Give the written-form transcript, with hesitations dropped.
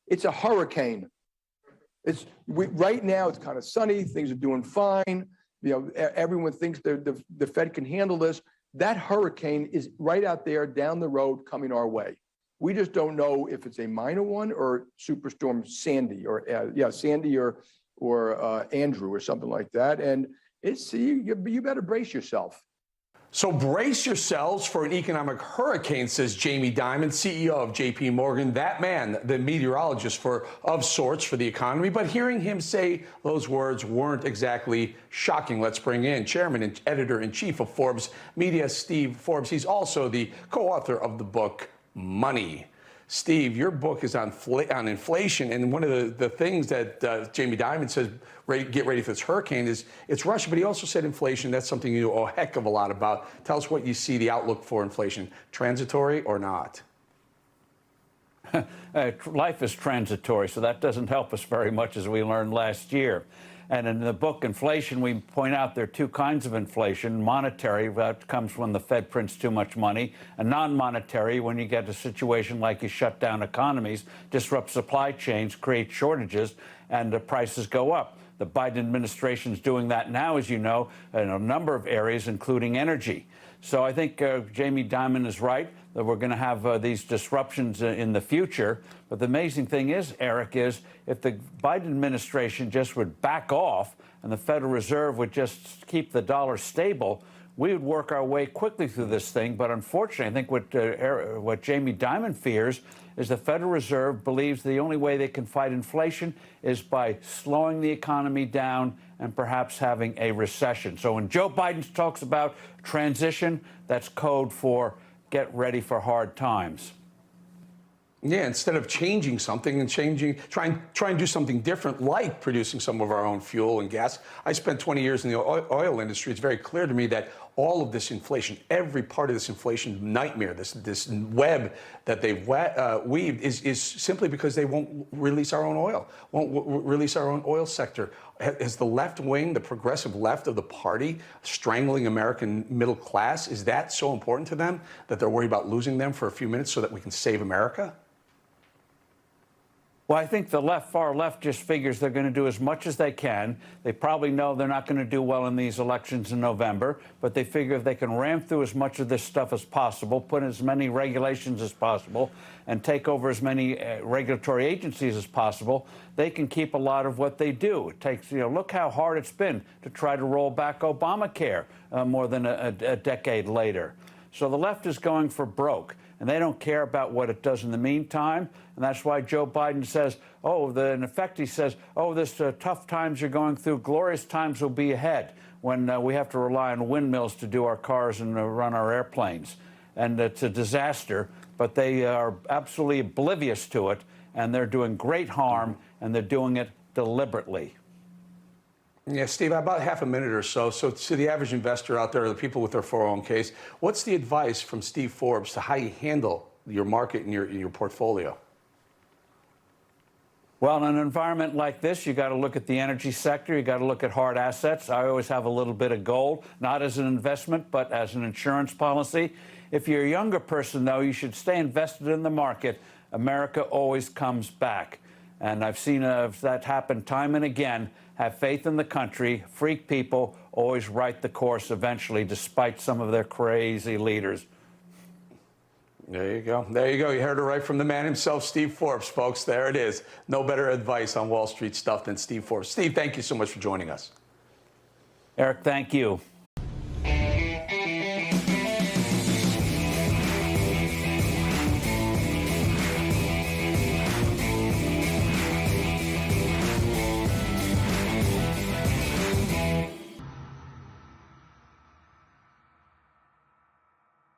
It's a hurricane. Right now, it's kind of sunny. Things are doing fine. Everyone thinks the Fed can handle this. That hurricane is right out there down the road coming our way. We just don't know if it's a minor one or Superstorm Sandy or Sandy or Andrew or something like that. And you better brace yourself. So brace yourselves for an economic hurricane, says Jamie Dimon, CEO of J.P. Morgan, that man, the meteorologist of sorts for the economy. But hearing him say those words weren't exactly shocking. Let's bring in Chairman and Editor-in-Chief of Forbes Media, Steve Forbes. He's also the co-author of the book Money. Steve, your book is on inflation, and one of the things that Jamie Dimon says, get ready for this hurricane, is it's Russia, but he also said inflation. That's something you know a heck of a lot about. Tell us what you see the outlook for inflation, transitory or not? Life is transitory, so that doesn't help us very much, as we learned last year. And in the book, Inflation, we point out there are two kinds of inflation. Monetary, that comes when the Fed prints too much money, and non-monetary, when you get a situation like you shut down economies, disrupt supply chains, create shortages, and the prices go up. The Biden administration is doing that now, as you know, in a number of areas, including energy. So I think Jamie Dimon is right that we're going to have these disruptions in the future. But the amazing thing is, Eric, is if the Biden administration just would back off and the Federal Reserve would just keep the dollar stable, we would work our way quickly through this thing. But unfortunately, I think what Jamie Dimon fears is the Federal Reserve believes the only way they can fight inflation is by slowing the economy down and perhaps having a recession. So when Joe Biden talks about transition, that's code for get ready for hard times. Yeah, instead of changing something and try and do something different, like producing some of our own fuel and gas. I spent 20 years in the oil industry. It's very clear to me that all of this inflation, every part of this inflation nightmare, this web that they've weaved is simply because they won't release our own oil, won't release our own oil sector. Has the left wing, the progressive left of the party, strangling American middle class? Is that so important to them that they're worried about losing them for a few minutes so that we can save America? Well, I think the far left just figures they're going to do as much as they can. They probably know they're not going to do well in these elections in November, but they figure if they can ram through as much of this stuff as possible, put as many regulations as possible, and take over as many regulatory agencies as possible, they can keep a lot of what they do. It takes, look how hard it's been to try to roll back Obamacare more than a decade later. So the left is going for broke, and they don't care about what it does in the meantime. And that's why Joe Biden says, in effect, he says, this tough times you're going through, glorious times will be ahead when we have to rely on windmills to do our cars and run our airplanes. And it's a disaster, but they are absolutely oblivious to it, and they're doing great harm, and they're doing it deliberately. Yeah, Steve, about half a minute or so. So to the average investor out there, or the people with their 401ks, what's the advice from Steve Forbes to how you handle your market and your portfolio? Well, in an environment like this, you got to look at the energy sector. You got to look at hard assets. I always have a little bit of gold, not as an investment, but as an insurance policy. If you're a younger person, though, you should stay invested in the market. America always comes back. And I've seen that happen time and again. Have faith in the country. Freak people always right the course eventually, despite some of their crazy leaders. There you go. There you go. You heard it right from the man himself, Steve Forbes, folks. There it is. No better advice on Wall Street stuff than Steve Forbes. Steve, thank you so much for joining us. Eric, thank you.